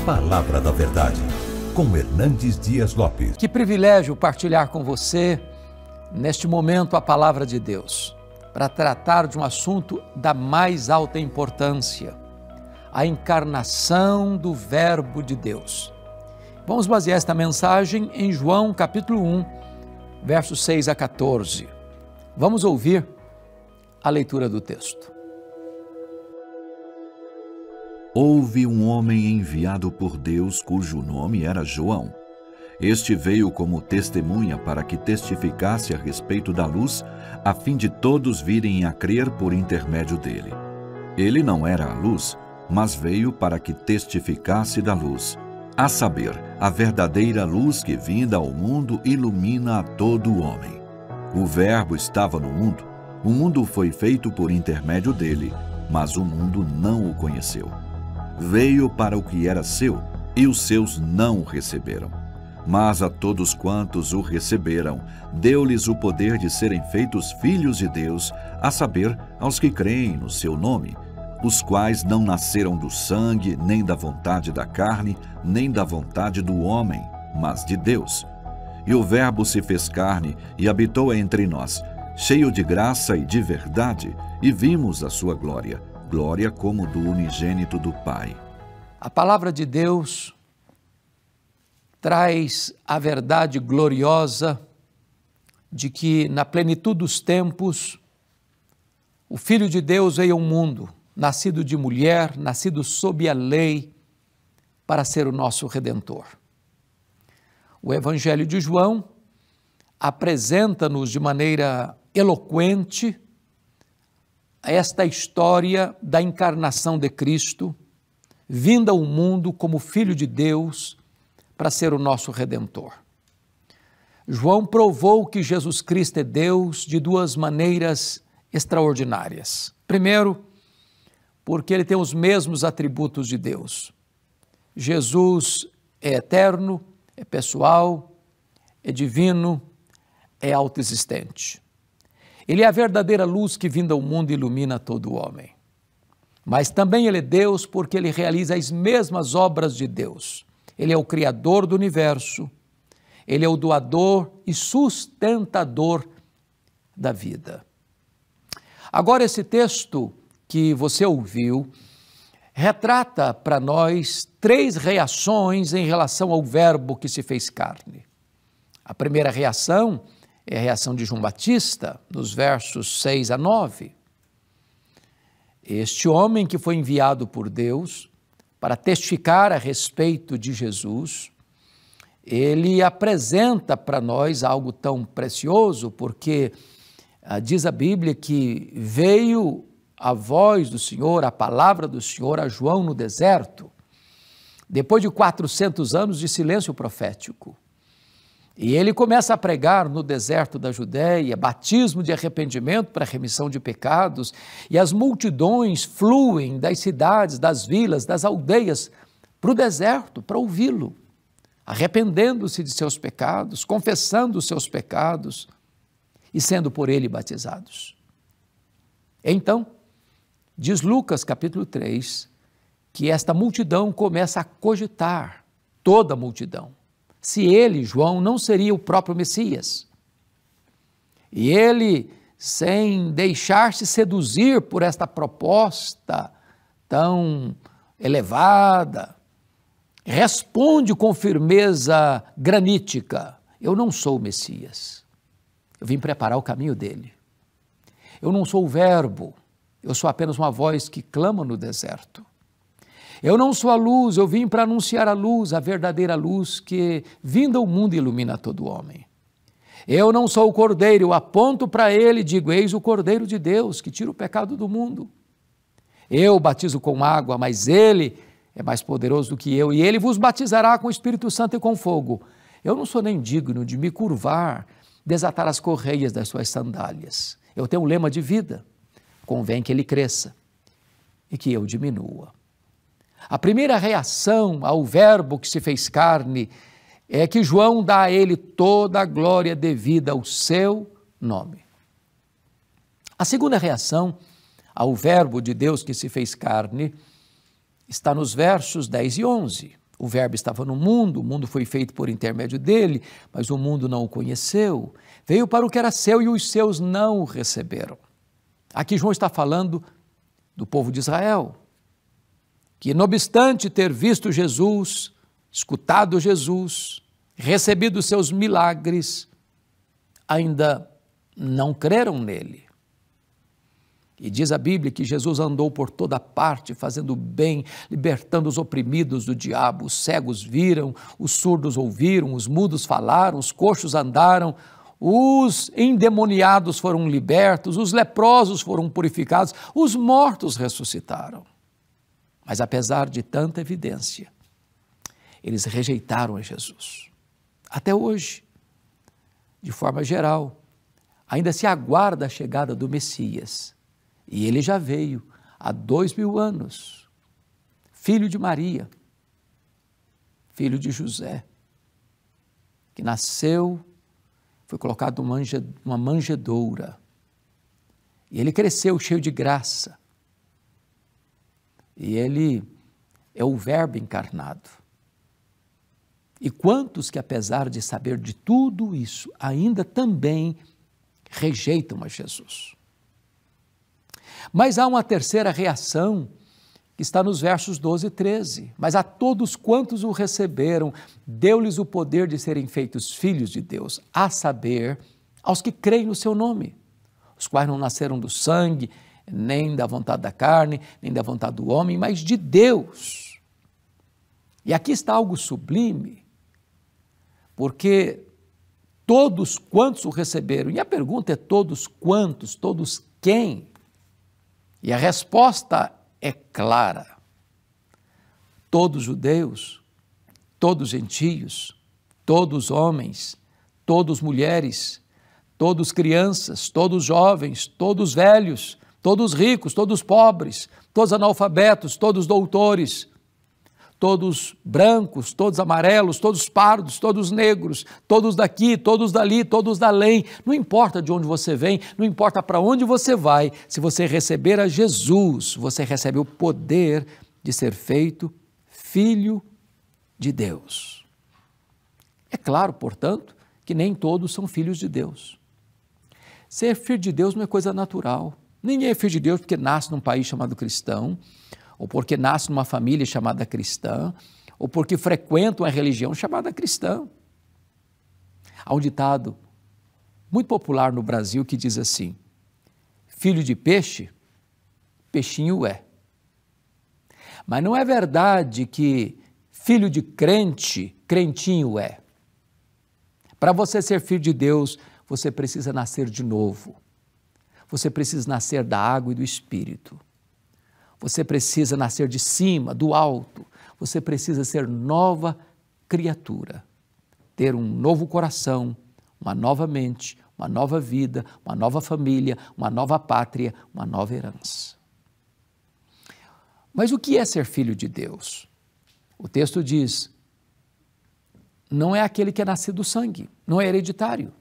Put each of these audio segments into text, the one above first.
Palavra da Verdade, com Hernandes Dias Lopes. Que privilégio partilhar com você, neste momento, a Palavra de Deus, para tratar de um assunto da mais alta importância, a encarnação do Verbo de Deus. Vamos basear esta mensagem em João capítulo 1, versos 6 a 14. Vamos ouvir a leitura do texto. Houve um homem enviado por Deus cujo nome era João. Este veio como testemunha para que testificasse a respeito da luz, a fim de todos virem a crer por intermédio dele. Ele não era a luz, mas veio para que testificasse da luz, a saber, a verdadeira luz que, vinda ao mundo, ilumina a todo o homem. O Verbo estava no mundo, o mundo foi feito por intermédio dele, mas o mundo não o conheceu. Veio para o que era seu, e os seus não o receberam. Mas a todos quantos o receberam, deu-lhes o poder de serem feitos filhos de Deus, a saber, aos que creem no seu nome, os quais não nasceram do sangue, nem da vontade da carne, nem da vontade do homem, mas de Deus. E o Verbo se fez carne e habitou entre nós, cheio de graça e de verdade, e vimos a sua glória, glória como do unigênito do Pai. A palavra de Deus traz a verdade gloriosa de que, na plenitude dos tempos, o Filho de Deus veio ao mundo, nascido de mulher, nascido sob a lei, para ser o nosso Redentor. O Evangelho de João apresenta-nos de maneira eloquente esta história da encarnação de Cristo, vinda ao mundo como Filho de Deus para ser o nosso Redentor. João provou que Jesus Cristo é Deus de duas maneiras extraordinárias. Primeiro, porque ele tem os mesmos atributos de Deus. Jesus é eterno, é pessoal, é divino, é autoexistente. Ele é a verdadeira luz que, vinda ao mundo, ilumina todo o homem. Mas também ele é Deus porque ele realiza as mesmas obras de Deus. Ele é o Criador do universo, ele é o doador e sustentador da vida. Agora, esse texto que você ouviu retrata para nós três reações em relação ao Verbo que se fez carne. A primeira reação é a reação de João Batista, nos versos 6 a 9. Este homem que foi enviado por Deus para testificar a respeito de Jesus, ele apresenta para nós algo tão precioso, porque diz a Bíblia que veio a voz do Senhor, a palavra do Senhor a João no deserto, depois de 400 anos de silêncio profético. E ele começa a pregar no deserto da Judéia, batismo de arrependimento para remissão de pecados, e as multidões fluem das cidades, das vilas, das aldeias para o deserto para ouvi-lo, arrependendo-se de seus pecados, confessando os seus pecados e sendo por ele batizados. Então, diz Lucas capítulo 3, que esta multidão começa a cogitar, toda a multidão, se ele, João, não seria o próprio Messias. E ele, sem deixar-se seduzir por esta proposta tão elevada, responde com firmeza granítica: eu não sou o Messias, eu vim preparar o caminho dele. Eu não sou o Verbo, eu sou apenas uma voz que clama no deserto. Eu não sou a luz, eu vim para anunciar a luz, a verdadeira luz que, vinda ao mundo, ilumina todo homem. Eu não sou o Cordeiro, eu aponto para ele e digo: eis o Cordeiro de Deus que tira o pecado do mundo. Eu batizo com água, mas ele é mais poderoso do que eu, e ele vos batizará com o Espírito Santo e com fogo. Eu não sou nem digno de me curvar, desatar as correias das suas sandálias. Eu tenho um lema de vida: convém que ele cresça e que eu diminua. A primeira reação ao Verbo que se fez carne é que João dá a ele toda a glória devida ao seu nome. A segunda reação ao Verbo de Deus que se fez carne está nos versos 10 e 11. O Verbo estava no mundo, o mundo foi feito por intermédio dele, mas o mundo não o conheceu. Veio para o que era seu e os seus não o receberam. Aqui João está falando do povo de Israel, que não obstante ter visto Jesus, escutado Jesus, recebido os seus milagres, ainda não creram nele. E diz a Bíblia que Jesus andou por toda parte, fazendo bem, libertando os oprimidos do diabo. Os cegos viram, os surdos ouviram, os mudos falaram, os coxos andaram, os endemoniados foram libertos, os leprosos foram purificados, os mortos ressuscitaram. Mas apesar de tanta evidência, eles rejeitaram a Jesus. Até hoje, de forma geral, ainda se aguarda a chegada do Messias. E ele já veio há 2000 anos, filho de Maria, filho de José, que nasceu, foi colocado numa manjedoura, e ele cresceu cheio de graça, e ele é o Verbo encarnado. E quantos que, apesar de saber de tudo isso, ainda também rejeitam a Jesus? Mas há uma terceira reação que está nos versos 12 e 13. Mas a todos quantos o receberam, deu-lhes o poder de serem feitos filhos de Deus, a saber, aos que creem no seu nome, os quais não nasceram do sangue, nem da vontade da carne, nem da vontade do homem, mas de Deus. E aqui está algo sublime, porque todos quantos o receberam, e a pergunta é todos quantos, todos quem? E a resposta é clara. Todos judeus, todos gentios, todos homens, todos mulheres, todos crianças, todos jovens, todos velhos, todos ricos, todos pobres, todos analfabetos, todos doutores, todos brancos, todos amarelos, todos pardos, todos negros, todos daqui, todos dali, todos dalém. Não importa de onde você vem, não importa para onde você vai, se você receber a Jesus, você recebe o poder de ser feito filho de Deus. É claro, portanto, que nem todos são filhos de Deus. Ser filho de Deus não é coisa natural. Ninguém é filho de Deus porque nasce num país chamado cristão, ou porque nasce numa família chamada cristã, ou porque frequenta uma religião chamada cristã. Há um ditado muito popular no Brasil que diz assim: filho de peixe, peixinho é. Mas não é verdade que filho de crente, crentinho é. Para você ser filho de Deus, você precisa nascer de novo. Você precisa nascer da água e do Espírito. Você precisa nascer de cima, do alto. Você precisa ser nova criatura. Ter um novo coração, uma nova mente, uma nova vida, uma nova família, uma nova pátria, uma nova herança. Mas o que é ser filho de Deus? O texto diz: não é aquele que é nascido do sangue, não é hereditário.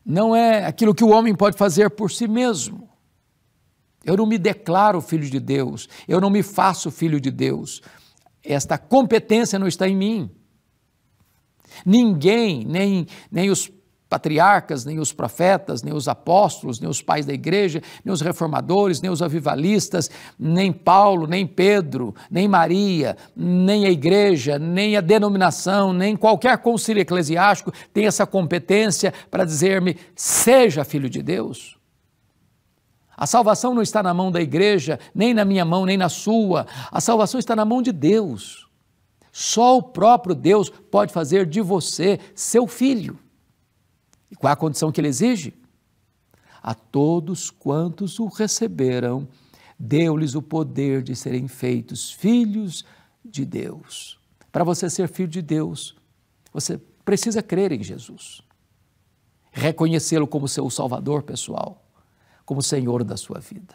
Não é aquilo que o homem pode fazer por si mesmo. Eu não me declaro filho de Deus, eu não me faço filho de Deus. Esta competência não está em mim. Ninguém, nem os patriarcas, nem os profetas, nem os apóstolos, nem os pais da igreja, nem os reformadores, nem os avivalistas, nem Paulo, nem Pedro, nem Maria, nem a igreja, nem a denominação, nem qualquer concílio eclesiástico tem essa competência para dizer-me: seja filho de Deus. A salvação não está na mão da igreja, nem na minha mão, nem na sua. A salvação está na mão de Deus. Só o próprio Deus pode fazer de você seu filho. E qual é a condição que ele exige? A todos quantos o receberam, deu-lhes o poder de serem feitos filhos de Deus. Para você ser filho de Deus, você precisa crer em Jesus. Reconhecê-lo como seu Salvador pessoal, como Senhor da sua vida.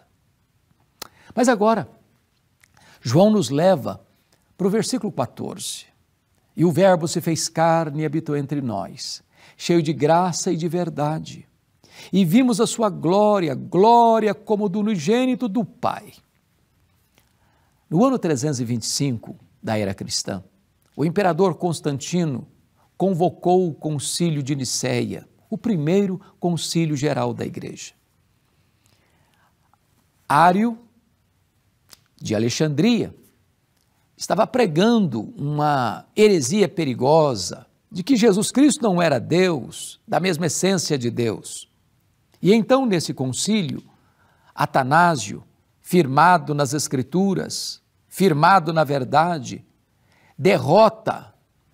Mas agora, João nos leva para o versículo 14. E o Verbo se fez carne e habitou entre nós, cheio de graça e de verdade. E vimos a sua glória, glória como do unigênito do Pai. No ano 325 da era cristã, o imperador Constantino convocou o concílio de Nicéia, o primeiro concílio geral da igreja. Ário, de Alexandria, estava pregando uma heresia perigosa de que Jesus Cristo não era Deus, da mesma essência de Deus. E então, nesse concílio, Atanásio, firmado nas Escrituras, firmado na verdade, derrota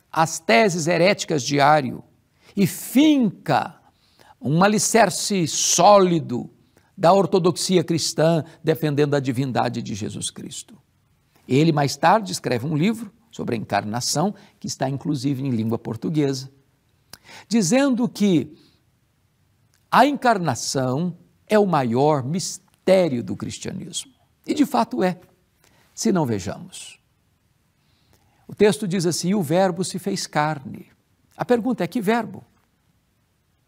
as teses heréticas de Ário e finca um alicerce sólido da ortodoxia cristã defendendo a divindade de Jesus Cristo. Ele, mais tarde, escreve um livro sobre a encarnação, que está inclusive em língua portuguesa, dizendo que a encarnação é o maior mistério do cristianismo. E de fato é, se não vejamos. O texto diz assim: o verbo se fez carne. A pergunta é: que verbo?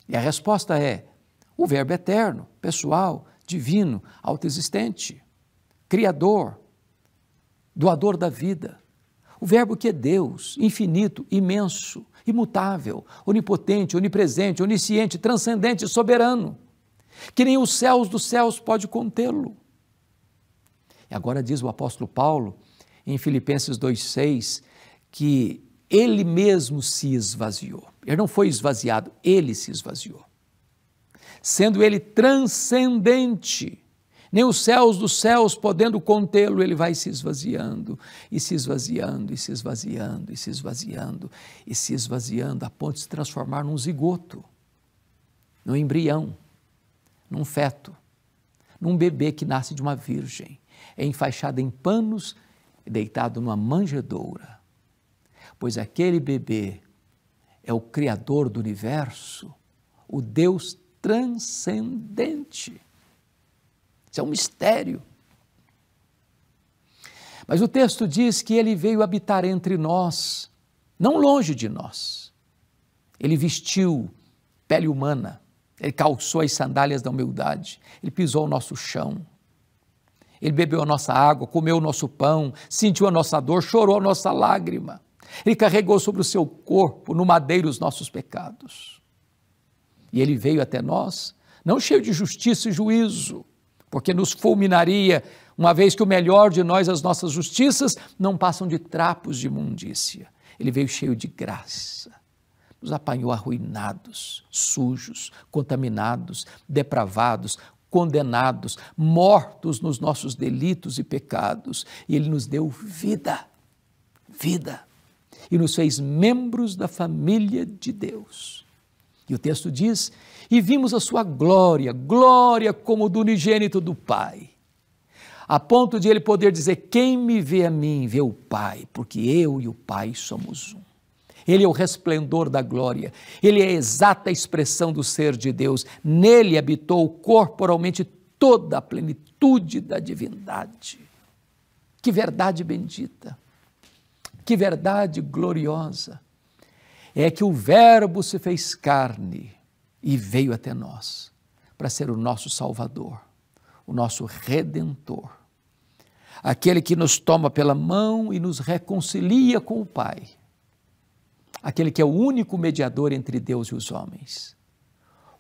E a resposta é: o verbo eterno, pessoal, divino, autoexistente, criador, doador da vida. O verbo que é Deus, infinito, imenso, imutável, onipotente, onipresente, onisciente, transcendente, soberano, que nem os céus dos céus pode contê-lo. E agora diz o apóstolo Paulo, em Filipenses 2,6, que ele mesmo se esvaziou. Ele não foi esvaziado, ele se esvaziou. Sendo ele transcendente, nem os céus dos céus podendo contê-lo, ele vai se esvaziando, e se esvaziando, e se esvaziando, e se esvaziando, e se esvaziando, a ponto de se transformar num zigoto, num embrião, num feto, num bebê que nasce de uma virgem, é enfaixado em panos e deitado numa manjedoura. Pois aquele bebê é o Criador do universo, o Deus transcendente. Isso é um mistério. Mas o texto diz que ele veio habitar entre nós, não longe de nós. Ele vestiu pele humana, ele calçou as sandálias da humildade, ele pisou o nosso chão, ele bebeu a nossa água, comeu o nosso pão, sentiu a nossa dor, chorou a nossa lágrima. Ele carregou sobre o seu corpo, no madeiro, os nossos pecados. E ele veio até nós, não cheio de justiça e juízo, porque nos fulminaria, uma vez que o melhor de nós, as nossas justiças, não passam de trapos de imundícia. Ele veio cheio de graça, nos apanhou arruinados, sujos, contaminados, depravados, condenados, mortos nos nossos delitos e pecados, e ele nos deu vida, e nos fez membros da família de Deus. E o texto diz: e vimos a sua glória, glória como do unigênito do Pai, a ponto de ele poder dizer: quem me vê a mim, vê o Pai, porque eu e o Pai somos um. Ele é o resplendor da glória, ele é a exata expressão do ser de Deus, nele habitou corporalmente toda a plenitude da divindade. Que verdade bendita, que verdade gloriosa, é que o Verbo se fez carne e veio até nós, para ser o nosso Salvador, o nosso Redentor, aquele que nos toma pela mão e nos reconcilia com o Pai, aquele que é o único mediador entre Deus e os homens,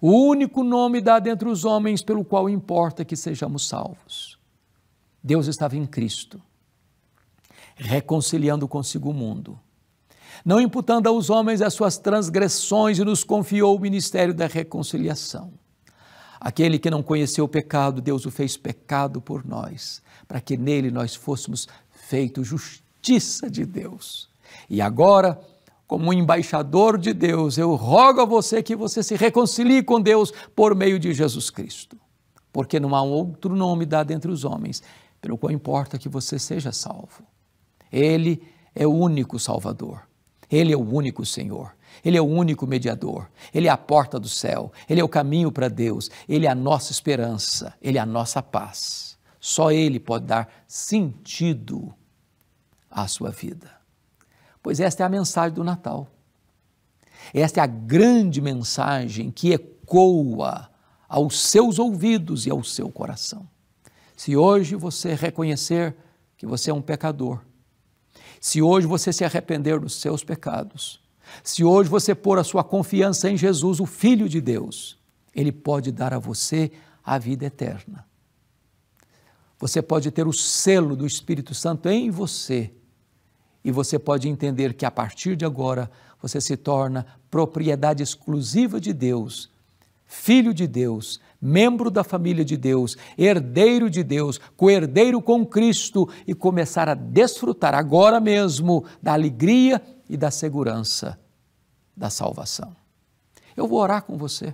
o único nome dado entre os homens pelo qual importa que sejamos salvos. Deus estava em Cristo, reconciliando consigo o mundo, não imputando aos homens as suas transgressões, e nos confiou o ministério da reconciliação. Aquele que não conheceu o pecado, Deus o fez pecado por nós, para que nele nós fôssemos feitos justiça de Deus. E agora, como embaixador de Deus, eu rogo a você que você se reconcilie com Deus por meio de Jesus Cristo, porque não há outro nome dado entre os homens pelo qual importa que você seja salvo. Ele é o único Salvador, ele é o único Senhor, ele é o único mediador, ele é a porta do céu, ele é o caminho para Deus, ele é a nossa esperança, ele é a nossa paz. Só ele pode dar sentido à sua vida. Pois esta é a mensagem do Natal. Esta é a grande mensagem que ecoa aos seus ouvidos e ao seu coração. Se hoje você reconhecer que você é um pecador. Se hoje você se arrepender dos seus pecados, se hoje você pôr a sua confiança em Jesus, o Filho de Deus, Ele pode dar a você a vida eterna. Você pode ter o selo do Espírito Santo em você e você pode entender que a partir de agora você se torna propriedade exclusiva de Deus, filho de Deus, membro da família de Deus, herdeiro de Deus, co-herdeiro com Cristo e começar a desfrutar agora mesmo da alegria e da segurança da salvação. Eu vou orar com você,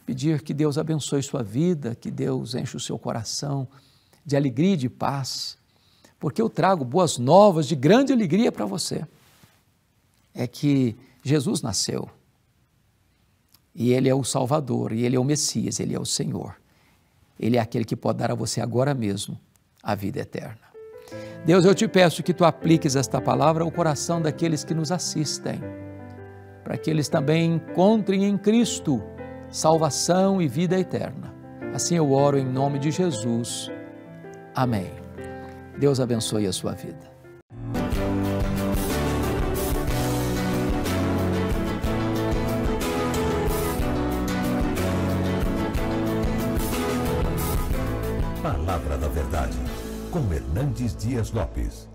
pedir que Deus abençoe sua vida, que Deus enche o seu coração de alegria e de paz, porque eu trago boas novas de grande alegria para você. É que Jesus nasceu, e Ele é o Salvador, e Ele é o Messias, Ele é o Senhor. Ele é aquele que pode dar a você agora mesmo a vida eterna. Deus, eu te peço que Tu apliques esta palavra ao coração daqueles que nos assistem, para que eles também encontrem em Cristo salvação e vida eterna. Assim eu oro em nome de Jesus. Amém. Deus abençoe a sua vida. Palavra da Verdade, com Hernandes Dias Lopes.